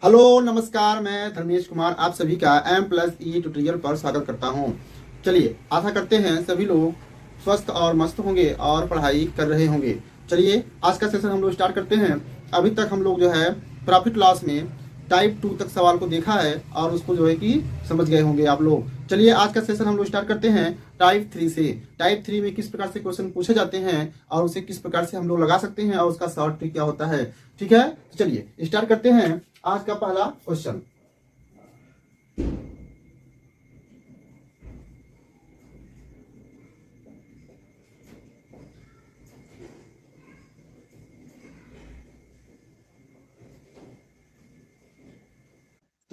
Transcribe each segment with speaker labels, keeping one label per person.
Speaker 1: Hello नमस्कार, मैं धर्मेश कुमार आप सभी का M+E ट्यूटोरियल पर स्वागत करता हूं। चलिए, आशा करते हैं सभी लोग स्वस्थ और मस्त होंगे और पढ़ाई कर रहे होंगे। चलिए, आज का सेशन हम लोग स्टार्ट करते हैं। अभी तक हम लोग जो है प्रॉफिट लॉस में टाइप 2 तक सवाल को देखा है और उसको जो है कि समझ गए होंगे आप लोग। चलिए, आज का सेशन हम लोग स्टार्ट करते हैं टाइप 3 से। टाइप 3 में किस प्रकार से क्वेश्चन पूछे जाते हैं और उसे किस प्रकार से हम लोग लगा सकते हैं और उसका शॉर्ट ट्रिक क्या होता है। ठीक है, तो चलिए स्टार्ट करते हैं। आज का पहला क्वेश्चन,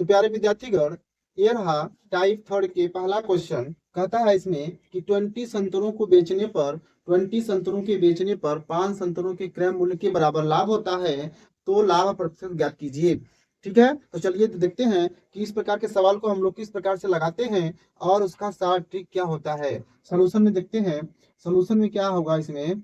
Speaker 1: तो प्यारे विद्यार्थीगण, ये रहा टाइप थर्ड के पहला क्वेश्चन। कहता है इसमें कि 20 संतरों को बेचने पर 20 संतरों के बेचने पर 5 संतरों के क्रय मूल्य के बराबर लाभ होता है, तो लाभ प्रतिशत ज्ञात कीजिए। ठीक है, तो चलिए देखते हैं कि इस प्रकार के सवाल को हम लोग किस प्रकार से लगाते हैं और उसका शॉर्ट ट्रिक क्या होता है। सोल्यूशन में देखते हैं, सोल्यूशन में क्या होगा। इसमें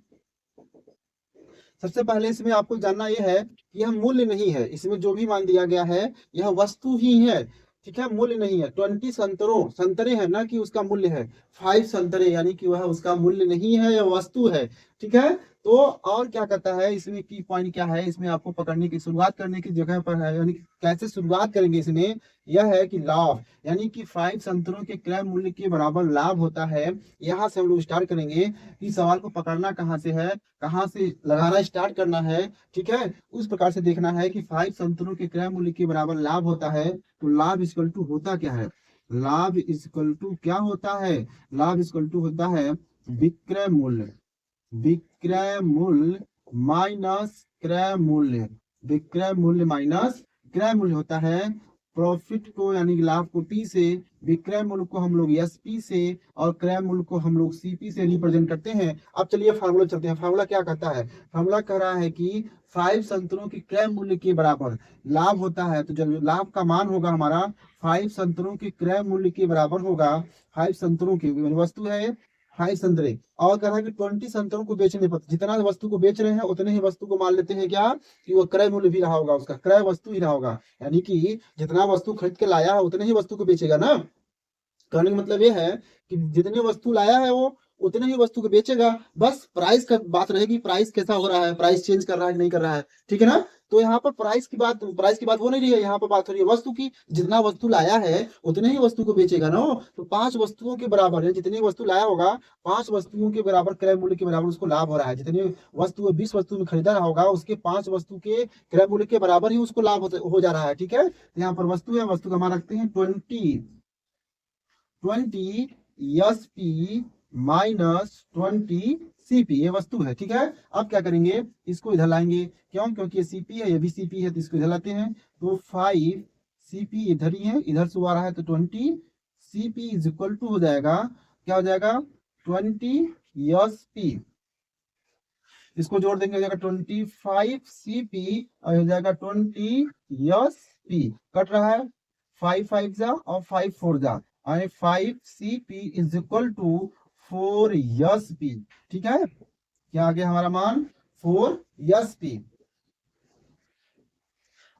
Speaker 1: सबसे पहले इसमें आपको जानना यह है कि यह मूल्य नहीं है, इसमें जो भी मान दिया गया है यह वस्तु ही है। ठीक है, मूल्य नहीं है। 20 संतरों, संतरे है ना कि उसका मूल्य है 5 संतरे, यानी कि वह उसका मूल्य नहीं है, यह वस्तु है। ठीक है, तो और क्या कहता है इसमें, की पॉइंट क्या है इसमें आपको पकड़ने की, शुरुआत करने की जगह पर है, यानी कैसे शुरुआत करेंगे इसमें, यह है कि लाभ, यानी कि 5 संतरों के क्रय मूल्य के बराबर लाभ होता है। यहाँ से हम लोग स्टार्ट करेंगे कि सवाल को पकड़ना कहाँ से है, कहाँ से लगाना स्टार्ट करना है। ठीक है, उस प्रकार से देखना है कि 5 संतरों के क्रय मूल्य के बराबर लाभ होता है, तो लाभ इक्वल टू होता क्या है, लाभ इक्वल टू क्या होता है, लाभ इक्वल टू होता है विक्रय मूल्य, विक्रय मूल्य माइनस क्रय मूल्य, विक्रय मूल्य माइनस क्रय मूल्य होता है। प्रॉफिट को यानी कि लाभ को P से, विक्रय मूल्य को हम लोग SP से और क्रय मूल्य को हम लोग CP से रिप्रेजेंट करते हैं। अब चलिए फार्मूला चलते हैं। फार्मूला क्या कहता है, फार्मूला कह रहा है कि 5 संतरों के क्रय मूल्य के बराबर लाभ होता है, तो जब लाभ का मान होगा हमारा 5 संतरों के क्रय मूल्य के बराबर होगा, 5 संतरों की वस्तु है 5 संतरे, और कह रहा है कि 20 संतरों को बेचने पर, जितना वस्तु को बेच रहे हैं उतने ही वस्तु को मान लेते हैं क्या, कि वो क्रय मूल्य भी रहा होगा, उसका क्रय वस्तु ही रहा होगा, यानी कि जितना वस्तु खरीद के लाया है उतने ही वस्तु को बेचेगा ना। कहने का मतलब ये है कि जितनी वस्तु लाया है वो उतने ही वस्तु को बेचेगा। बस प्राइस का बात रहेगी, प्राइस कैसा हो रहा है, प्राइस चेंज कर रहा है कि नहीं कर रहा है। ठीक है ना, तो यहाँ पर प्राइस की बात हो नहीं रही है, यहाँ पर बात हो रही है वस्तु की। जितना वस्तु लाया है उतने ही वस्तु को बेचेगा ना। तो 5 वस्तुओं के बराबर है, जितनी वस्तु लाया होगा 5 वस्तुओं के बराबर क्रय मूल्य के बराबर उसको लाभ हो रहा है। जितनी वस्तु 20 वस्तु में खरीदा रहा होगा उसके 5 वस्तु के क्रय मूल्य के बराबर ही उसको लाभ हो जा रहा है। ठीक है, यहाँ पर वस्तु है, वस्तु का मान रखते हैं 20 SP माइनस 20 CP, ये वस्तु है। ठीक है, अब क्या करेंगे, इसको इधर लाएंगे, क्यों, क्योंकि ये CP है, ये भी CP है, तो इसको इधर लाते हैं। तो 5 CP इधर ही है, इधर से आ रहा है, तो 20 CP इज इक्वल टू हो जाएगा, क्या हो जाएगा 20 SP। इसको जोड़ देंगे, हो जाएगा 25 CP और हो जाएगा 20 SP। कट रहा है, 5 5 जा और 5 4 जा, 5 CP is equal to 4 SP। ठीक है, क्या आ गया हमारा मान 4 SP।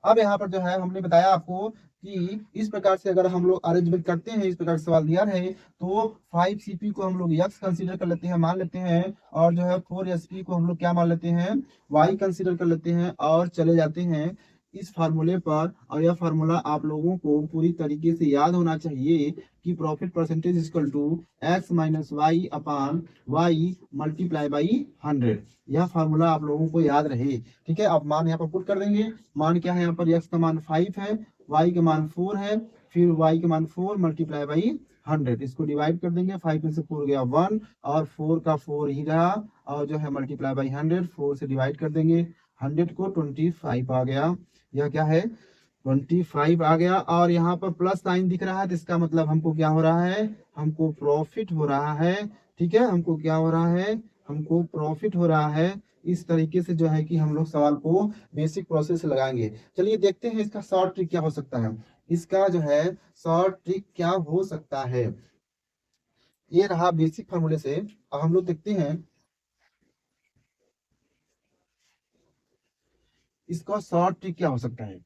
Speaker 1: अब यहाँ पर जो है हमने बताया आपको कि इस प्रकार से अगर हम लोग अरेंजमेंट करते हैं, इस प्रकार से सवाल दिया है, तो 5 CP को हम लोग x कंसीडर कर लेते हैं, मान लेते हैं, और जो है 4 SP को हम लोग क्या मान लेते हैं, y कंसीडर कर लेते हैं, और चले जाते हैं इस फार्मूले पर। और यह फार्मूला आप लोगों को पूरी तरीके से याद होना चाहिए कि profit percentage equal to x minus y upon y multiply by 100। यह फार्मूला आप लोगों को याद रहे। ठीक है, अब मान यहाँ पर पुट कर देंगे। मान क्या है यहाँ पर, x का मान 5 है, y का मान 4 है, फिर y का मान 4 मल्टीप्लाई बाई 100, इसको डिवाइड कर देंगे। 5 में से 4 गया 1 और 4 का 4 ही रहा, और जो है मल्टीप्लाई बाई 100, 4 से डिवाइड कर देंगे, 100 को 25 आ गया। यह क्या है 25 आ गया, और यहाँ पर प्लस साइन दिख रहा है, तो इसका मतलब हमको क्या हो रहा है, हमको प्रॉफिट हो रहा है। ठीक है, हमको क्या हो रहा है, हमको प्रॉफिट हो रहा है। इस तरीके से जो है कि हम लोग सवाल को बेसिक प्रोसेस से लगाएंगे। चलिए देखते हैं इसका शॉर्ट ट्रिक क्या हो सकता है, इसका जो है शॉर्ट ट्रिक क्या हो सकता है। ये रहा बेसिक फार्मूले से। अब हम लोग देखते हैं इसका शॉर्ट ट्रिक क्या हो सकता है।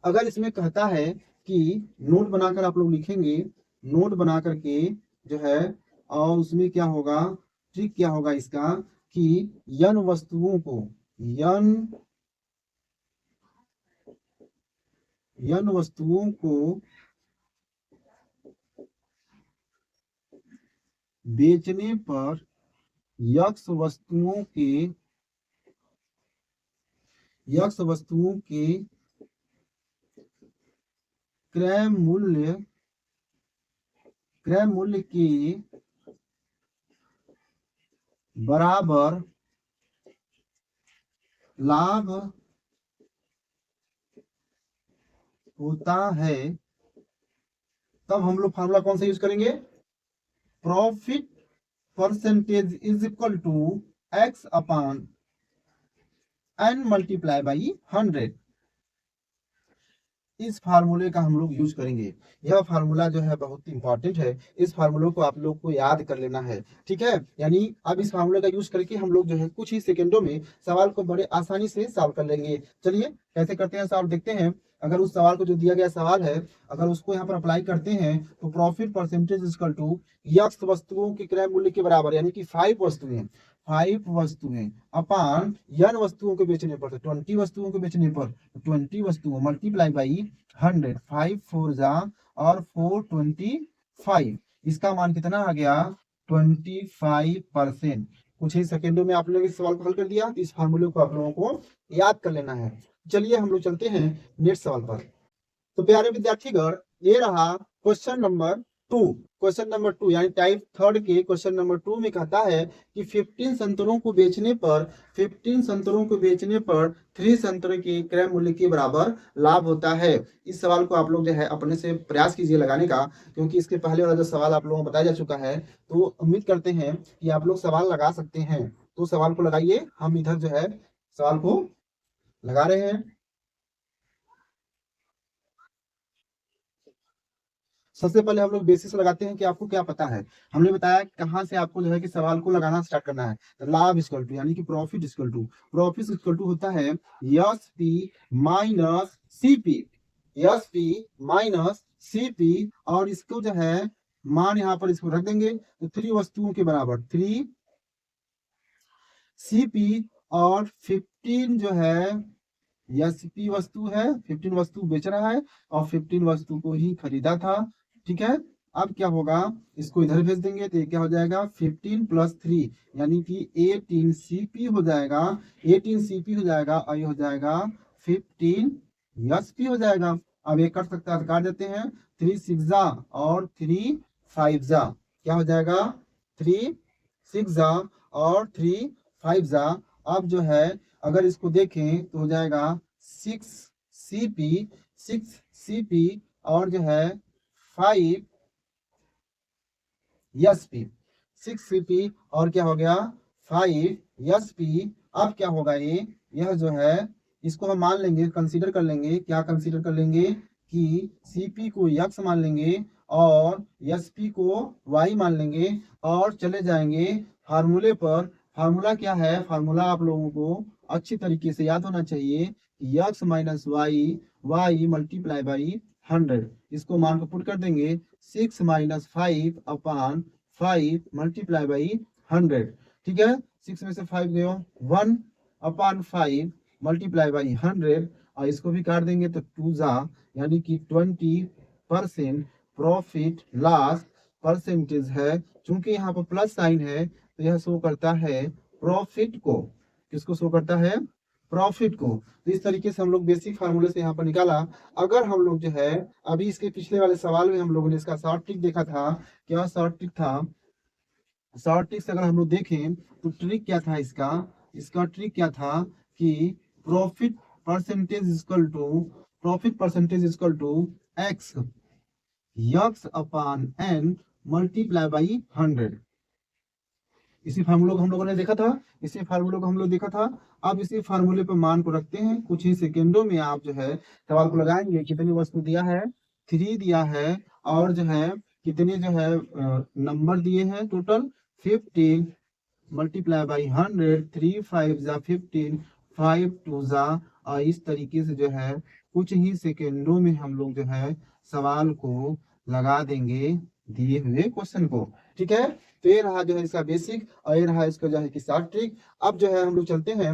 Speaker 1: अगर इसमें कहता है कि नोट बनाकर आप लोग लिखेंगे, नोट बना करके जो है, और उसमें क्या होगा, ट्रिक क्या होगा इसका, कि यन वस्तुओं को, यन यन वस्तुओं को बेचने पर यक्स वस्तुओं के क्रय मूल्य के बराबर लाभ होता है, तब हम लोग फार्मूला कौन सा यूज करेंगे, profit percentage is equal to x upon n multiply by 100। इस फार्मूले का हम लोग यूज करेंगे। यह फार्मूला जो है बहुत इंपॉर्टेंट है, इस फार्मूले को आप लोग को याद कर लेना है, ठीक है। यानी अब इस फार्मूले का यूज करके हम लोग जो है कुछ ही सेकंडों में सवाल को बड़े आसानी से सॉल्व कर लेंगे। चलिए कैसे करते हैं सॉल्व देखते हैं। अगर उस सवाल को, जो दिया गया सवाल है, अगर उसको यहाँ पर अप्लाई करते हैं तो profit percentage equal to x वस्तुओं के क्रय मूल्य के बराबर, यानी कि 5 वस्तुएं अपान यन वस्तुओं के बेचने पर, तो 20 वस्तुओं के बेचने पर 20 वस्तुओं मल्टीप्लाई बाई 100, 5 4 जा और 4 25, इसका मान कितना आ गया, 25%। कुछ ही सेकेंडों में आप लोग इस सवाल को हल कर दिया। इस फार्मूले को आप लोगों को याद कर लेना है। चलिए हम लोग चलते हैं नेक्स्ट सवाल पर। तो प्यारे विद्यार्थीगण, ये रहा क्वेश्चन नंबर 2। क्वेश्चन नंबर 2 यानी टाइप थर्ड के क्वेश्चन नंबर 2 में कहता है कि 15 संतरों को बेचने पर 3 संतरों के क्रय मूल्य के बराबर लाभ होता है। इस सवाल को आप लोग जो है अपने से प्रयास कीजिए लगाने का, क्योंकि इसके पहले वाला जो सवाल आप लोगों को बताया जा चुका है, तो उम्मीद करते हैं कि आप लोग सवाल लगा सकते हैं। तो सवाल को लगाइए, हम इधर जो है सवाल को लगा रहे हैं। सबसे पहले हम लोग बेसिस लगाते हैं कि आपको क्या पता है। हमने बताया कहाँ से आपको जो है कि सवाल को लगाना स्टार्ट करना है। लाभ इक्वल टू, यानी कि प्रॉफिट इक्वल टू होता है S P minus C P, S P minus C P, और इसको जो है मान यहाँ पर इसको रख देंगे तो 3 वस्तुओं के बराबर 3 सी पी, और 15 जो है यस पी वस्तु है, 15 वस्तु बेच रहा है और 15 वस्तु को ही खरीदा था, ठीक है। अब क्या होगा, इसको इधर भेज देंगे तो ये क्या हो जाएगा, 15 प्लस 3 यानी कि 18 सीपी हो जाएगा, 18 सीपी हो जाएगा, और ये हो जाएगा 15 एसपी हो जाएगा। अब ये कर सकता है, काट देते हैं, 3 6 जा और 3 5 जा, क्या हो जाएगा, 3 6 जा और 3 5 जा। अब जो है अगर इसको देखें तो हो जाएगा 6 सीपी और जो है 5 एसपी, 6 सीपी और क्या हो गया 5 एसपी। अब क्या होगा, यह जो है इसको हम मान लेंगे, कंसीडर कर लेंगे, क्या कंसीडर कर लेंगे कि सीपी को एक्स मान लेंगे और एसपी को वाई मान लेंगे, और चले जाएंगे फार्मूले पर। फार्मूला क्या है, फार्मूला आप लोगों को अच्छी तरीके से याद होना चाहिए, x minus y, y multiply by 100। इसको मान को पुट कर देंगे, 6 माइनस 5 अपान 5 मल्टीप्लाई बाई 100, ठीक है। 6 में से 5 गए 1 अपान 5 मल्टीप्लाई बाई 100, और इसको भी काट देंगे तो 2 जा, यानी कि 20% प्रॉफिट लॉस परसेंटेज है। चूंकि यहाँ पर प्लस साइन है तो यह शो करता है प्रॉफिट को, किसको शो करता है, प्रॉफिट को। तो इस तरीके से हम लोग बेसिक फार्मूले से यहाँ पर निकाला। अगर हम लोग जो है अभी इसके पिछले वाले सवाल में हम लोगों ने इसका शॉर्ट ट्रिक देखा था, क्या शॉर्ट ट्रिक था, शॉर्ट ट्रिक से अगर हम लोग देखें तो ट्रिक क्या था इसका, इसका ट्रिक क्या था कि profit percentage equal to x x upon n multiply by 100। इसी फार्मूले को हम लोगों ने देखा था, इसी फार्मूले को हम लोग देखा था। अब इसी फार्मूले पर मान को रखते हैं, कुछ ही सेकेंडों में आप जो है सवाल को लगाएंगे। कितनी वस्तु दिया है, 3 दिया है, और जो है कितने जो है नंबर दिए हैं, टोटल 15 मल्टीप्लाई बाई 100, 3 5 जा 15, 5 2 जा और इस तरीके से जो है कुछ ही सेकेंडों में हम लोग जो है सवाल को लगा देंगे दिए हुए क्वेश्चन को। ठीक है, तो ये रहा जो है इसका बेसिक और ये रहा इसका जो है कि शॉर्ट ट्रिक। अब जो है हम लोग चलते हैं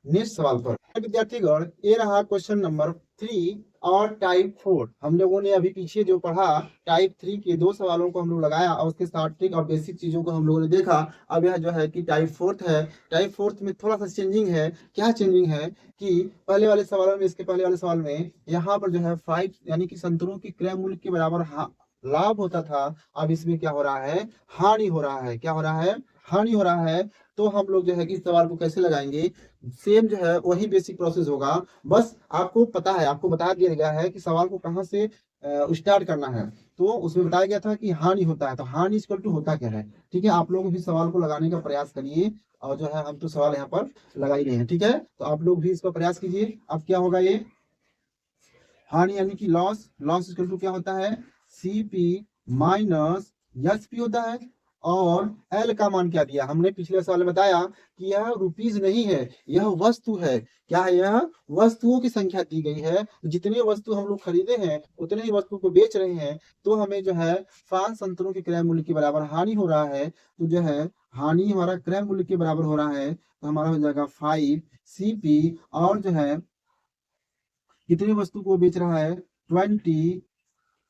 Speaker 1: नेक्स्ट सवाल पर। विद्यार्थीगण, ये रहा क्वेश्चन नंबर 3 और टाइप 4। हम लोगों ने अभी पीछे जो पढ़ा टाइप 3 के 2 सवालों को हम लोग लगाया और उसके शॉर्ट ट्रिक और बेसिक चीजों को हम लोगों ने देखा। अब यह जो है कि टाइप 4 है। टाइप 4 में थोड़ा सा चेंजिंग है। क्या चेंजिंग है कि पहले वाले सवालों में, इसके पहले वाले सवाल में यहाँ पर जो है 5 यानी कि संतरों की क्रय मूल्य के बराबर लाभ होता था। अब इसमें क्या हो रहा है, हानि हो रहा है। क्या हो रहा है, हानि हो रहा है। तो हम लोग जो है कि इस सवाल को कैसे लगाएंगे, सेम जो है वही बेसिक प्रोसेस होगा। बस आपको पता है, आपको बता दिया गया है कि सवाल को कहाँ से स्टार्ट करना है। तो उसमें बताया गया था कि हानि होता है, तो हानि इक्वल टू होता क्या है। ठीक है, आप लोग भी सवाल को लगाने का प्रयास करिए और जो है हम तो सवाल यहाँ पर लगा ही रहे हैं। ठीक है, तो आप लोग भी इसका प्रयास कीजिए। अब क्या होगा, ये हानि यानी कि लॉस, लॉस इक्वल टू क्या होता है, सीपी माइनस एस पी होता है। और एल का मान क्या दिया, हमने पिछले सवाल में बताया कि यह रुपीज नहीं है, यह वस्तु है। क्या है, यह वस्तुओं की संख्या दी गई है। जितने वस्तु हम लोग खरीदे हैं उतने ही वस्तु को बेच रहे हैं। तो हमें जो है 5 संतरों के क्रय मूल्य के बराबर हानि हो रहा है। तो जो है हानि हमारा क्रय मूल्य के बराबर हो रहा है, तो हमारा हो जाएगा 5 सीपी। और जो है कितनी वस्तु को बेच रहा है,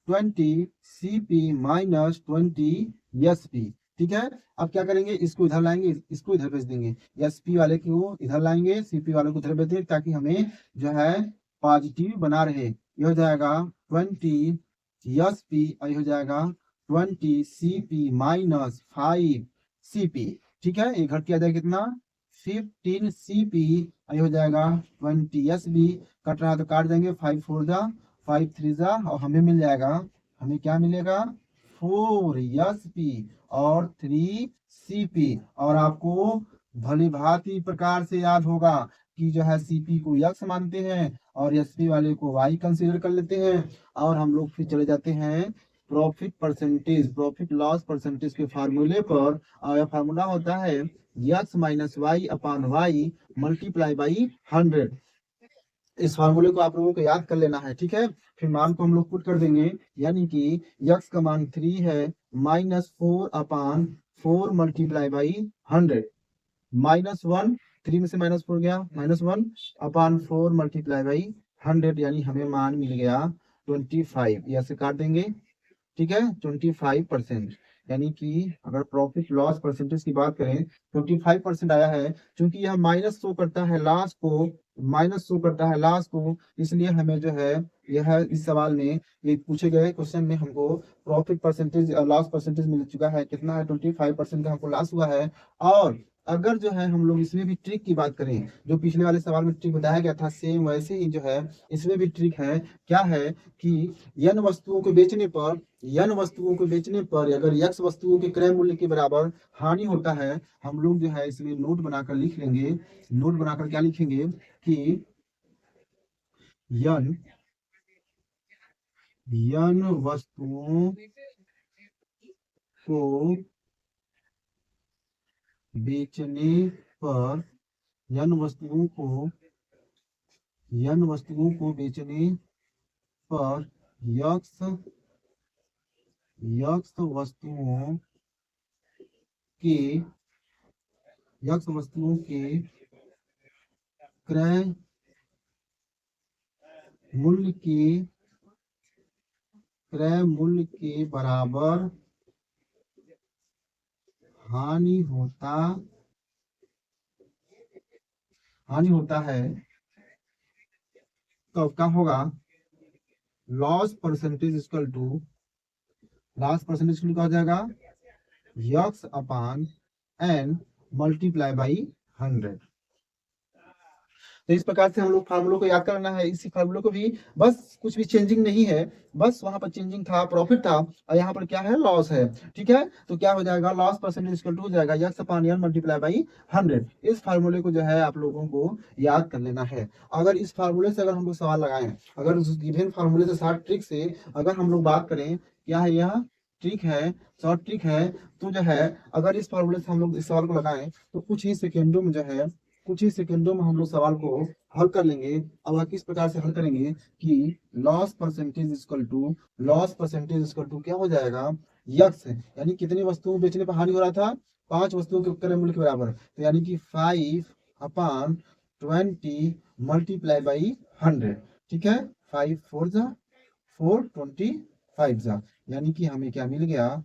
Speaker 1: 20 सीपी माइनस 20 एस पी। ठीक है, अब क्या करेंगे, इसको इधर लाएंगे, इसको इधर भेज देंगे। एस पी वाले को इधर लाएंगे, सीपी वाले को इधर भेज देंगे, ताकि हमें जो है पॉजिटिव बना रहे। ये हो जाएगा 20 एस पी और ये हो जाएगा 20 सीपी माइनस 5 सीपी। ठीक है, ये घट किया जाएगा कितना, 15 सीपी। ये हो जाएगा 20 एस बी। कट रहा है तो काट देंगे, 5 4 जा 5 3 जा, और हमें मिल जाएगा, हमें क्या मिलेगा, 4 एस पी और 3 सी पी। और आपको भली भांति प्रकार से याद होगा कि जो है सीपी को यक्स मानते हैं और एसपी वाले को वाई कंसीडर कर लेते हैं। और हम लोग फिर चले जाते हैं profit percentage, profit loss percentage के फार्मूले पर। और यह फार्मूला होता है x minus y upon y multiply by 100। इस फार्मूले को आप लोगों को याद कर लेना है। ठीक है, फिर मान को हम लोग पुट कर देंगे, यानी कि यक्स का मान 3 है, -4 अपान 4 मल्टीप्लाई बाई 100, -1, 3 में से -4 गया, -1 अपान 4 मल्टीप्लाई बाई 100, यानी हमें मान मिल गया 25। यहाँ से काट देंगे। ठीक है, 25%। यानी कि अगर प्रॉफिट लॉस परसेंटेज की बात करें, 25% आया है। क्योंकि यह माइनस शो करता है लास्ट को, माइनस शो करता है लास्ट को, इसलिए हमें जो है यह इस सवाल में, ये पूछे गए क्वेश्चन में हमको प्रॉफिट परसेंटेज लॉस परसेंटेज मिल चुका है। कितना है, 25% का हमको लॉस हुआ है। और अगर जो है हम लोग इसमें भी ट्रिक की बात करें, जो पिछले वाले सवाल में ट्रिक बताया गया था, सेम वैसे ही जो है इसमें भी ट्रिक है। क्या है कि यन वस्तुओं को बेचने पर, यन वस्तुओं को बेचने पर अगर यक्स वस्तुओं के क्रय मूल्य के बराबर हानि होता है, हम लोग जो है इसमें नोट बनाकर लिख लेंगे। नोट बनाकर क्या लिखेंगे कि यन यन वस्तुओं को बेचने पर, यन वस्तुओं को, यन वस्तुओं को बेचने पर यक्स यक्स वस्तुओं के, यक्स वस्तुओं के क्रय मूल्य के, क्रय मूल्य के बराबर हानि होता है। तो क्या होगा, loss percentage equal to, loss percentage क्या हो जाएगा, x upon n multiply by 100। तो इस प्रकार से हम लोग फार्मूलों को याद करना है। इसी फार्मूलों को भी बस कुछ भी चेंजिंग नहीं है, बस वहां पर चेंजिंग था प्रॉफिट था और यहाँ पर क्या है, लॉस है। ठीक है, तो क्या हो जाएगा, लॉस परसेंटेज इक्वल टू हो जाएगा x upon n multiply by 100। इस फार्मूले को जो है आप लोगों को याद कर लेना है। अगर इस फार्मूले से अगर हम लोग सवाल लगाएं, अगर उस गिवन फार्मूले से शॉर्ट ट्रिक से अगर हम लोग बात करें, क्या है यह ट्रिक है, शॉर्ट ट्रिक है। तो जो है अगर इस फार्मूले से हम लोग इस सवाल को लगाएं तो कुछ ही सेकेंडों में जो है कुछ ही सेकंडों में हम लोग सवाल को हल कर लेंगे। अब वह किस प्रकार से हल करेंगे कि लॉस परसेंटेज क्या हो जाएगा, यक्स, यानी कितनी वस्तुओं बेचने पर हानि हो रहा था, 5 वस्तुओं के क्रय मूल्य के बराबर, तो यानी कि 5/20 मल्टीप्लाई बाई 100। ठीक है, 5 4 जा 4 25 जा, यानी कि हमें क्या मिल गया,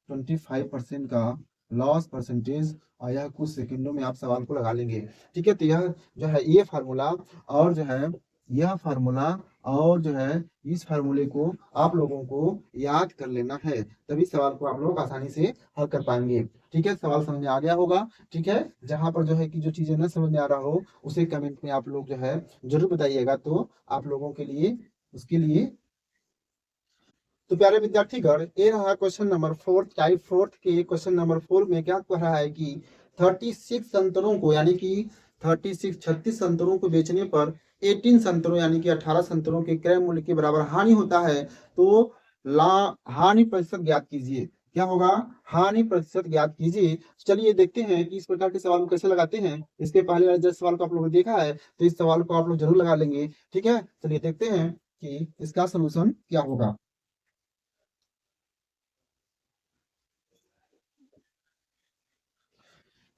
Speaker 1: 25% का लॉस परसेंटेज। और यह कुछ सेकंडों में आप सवाल को लगा लेंगे। ठीक है, तो यह जो है ये फार्मूला और जो है यह फार्मूला और जो है इस फार्मूले को आप लोगों को याद कर लेना है, तभी सवाल को आप लोग आसानी से हल कर पाएंगे। ठीक है, सवाल समझ में आ गया होगा। ठीक है, जहां पर जो है कि जो चीजें न समझ में आ रहा हो उसे कमेंट में आप लोग जो है जरूर बताइएगा, तो आप लोगों के लिए उसके लिए। तो प्यारे विद्यार्थीगण, ये रहा क्वेश्चन नंबर 4, टाइप 4 के क्वेश्चन नंबर 4 में क्या कह रहा है कि 36 संतरों को, यानी कि 36 संतरों को बेचने पर 18 संतरों यानी कि 18 संतरों के क्रय मूल्य के बराबर हानि होता है, तो ला हानि प्रतिशत ज्ञात कीजिए। क्या होगा, हानि प्रतिशत ज्ञात कीजिए। चलिए देखते हैं कि इस प्रकार के सवाल को कैसे लगाते हैं। इसके पहले वाले जिस सवाल को आप लोगों ने देखा है, तो इस सवाल को आप लोग जरूर लगा लेंगे। ठीक है, चलिए देखते हैं कि इसका सोल्यूशन क्या होगा।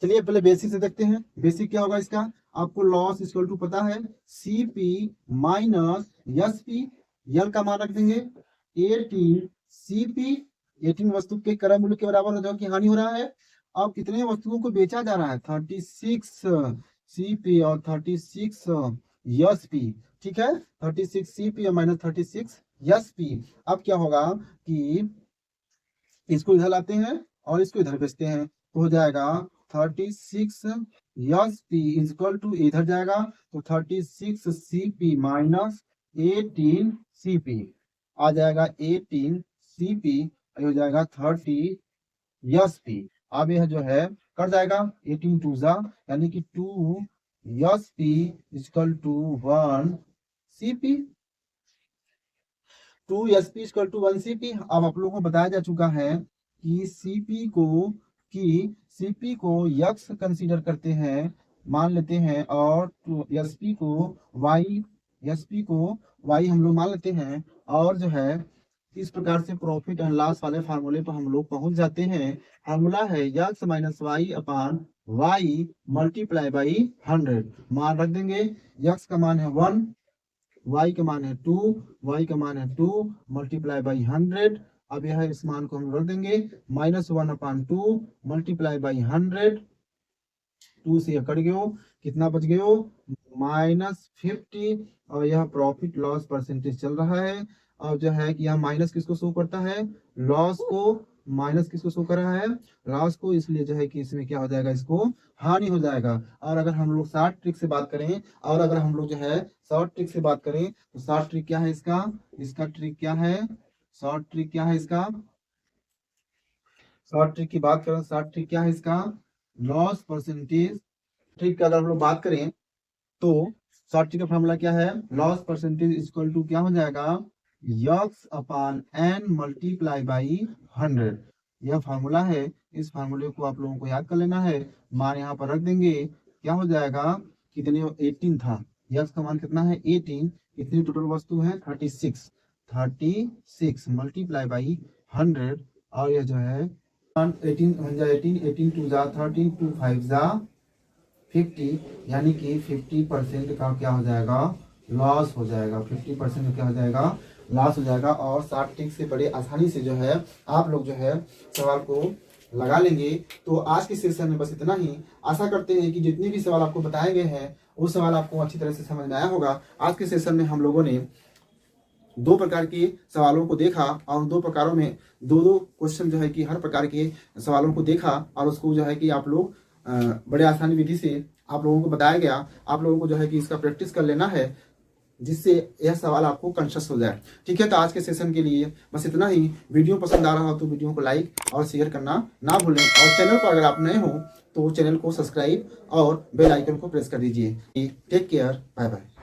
Speaker 1: चलिए पहले बेसिक से देखते हैं। बेसिक क्या होगा इसका, आपको लॉस इक्वल टू पता है, सीपी माइनस एस पी। यल का मान रख देंगे 18 सीपी, 18 वस्तु के क्रय मूल्य के बराबर हो, जो कि हानि हो रहा है। अब कितने वस्तुओं को बेचा जा रहा है, 36 सीपी और 36 एस पी। ठीक है, 36 सीपी और माइनस 36 एस पी। अब क्या होगा कि इसको इधर लाते हैं और इसको इधर भेजते हैं, तो हो जाएगा 36 यस पी इक्वल टू, इधर जाएगा तो 36 C P minus 18 C P, आ जाएगा 18 सी पी, हो जाएगा 30 यस पी। अब यह जो है कर जाएगा 18 टू जा, यानी कि 2 S P equal to 1 C P, 2 S P equal to 1 C P. अब आप लोगों को बताया जा चुका है कि सीपी को यक्स कंसीडर करते हैं, मान लेते हैं, और एसपी को वाई, एसपी को वाई हम लोग मान लेते हैं। और जो है इस प्रकार से प्रॉफिट एंड लॉस वाले फार्मूले पर हम लोग पहुंच जाते हैं। फार्मूला है x minus y upon y multiply by 100। मान रख देंगे, यक्स का मान है 1, y का मान है 2, y का मान है 2 मल्टीप्लाई बाई 100। अब यह इस मान को हम रख देंगे, -1/2 मल्टीप्लाई बाई 100, 2 से कट गयो, कितना बच गयो, -50। और यह प्रॉफिट लॉस परसेंटेज चल रहा है। और जो है कि यह माइनस किसको शो करता है, लॉस को, माइनस किसको शो कर रहा है, लॉस को, इसलिए जो है कि इसमें क्या हो जाएगा, इसको हानि हो जाएगा। और अगर हम लोग शॉर्ट ट्रिक से बात करें, और अगर हम लोग जो है शॉर्ट ट्रिक से बात करें, तो शॉर्ट ट्रिक क्या है इसका, इसका ट्रिक क्या है, शॉर्ट ट्रिक क्या है इसका, शॉर्ट ट्रिक की बात करें, शॉर्ट ट्रिक क्या है इसका, लॉस परसेंटेज। ट्रिक का अगर हम लोग बात करें तो शॉर्ट ट्रिक का फॉर्मूला क्या है, लॉस परसेंटेज इक्वल टू क्या हो जाएगा, x upon n multiply by 100। यह फार्मूला है, इस फार्मूले को आप लोगों को याद कर लेना है। मान यहाँ पर रख देंगे, क्या हो जाएगा, कितने 18 था, यक्स का मान कितना है 18, कितनी टोटल वस्तु है 36 मल्टीप्लाई बाई 100। और यह जो है 18 टू जा 13 टू 5 जा 50, यानी कि 50% का क्या हो जाएगा, लॉस हो जाएगा। 50% का क्या हो जाएगा, लॉस हो जाएगा। और शॉर्ट ट्रिक से बड़े आसानी से जो है आप लोग जो है सवाल को लगा लेंगे। तो आज के सेशन में बस इतना ही। आशा करते हैं कि जितने भी सवाल आपको बताए गए हैं वो सवाल आपको अच्छी तरह से समझ में आया होगा। आज के सेशन में हम लोगों ने 2 प्रकार के सवालों को देखा, और 2 प्रकारों में 2 क्वेश्चन जो है कि हर प्रकार के सवालों को देखा, और उसको जो है कि आप लोग बड़े आसानी विधि से आप लोगों को बताया गया। आप लोगों को जो है कि इसका प्रैक्टिस कर लेना है, जिससे यह सवाल आपको कॉन्शियस हो जाए। ठीक है, तो आज के सेशन के लिए बस इतना ही। वीडियो पसंद आ रहा हो तो वीडियो को लाइक और शेयर करना ना भूलें, और चैनल पर अगर आप नए हो तो चैनल को सब्सक्राइब और बेल आइकन को प्रेस कर दीजिए। Take care, bye bye.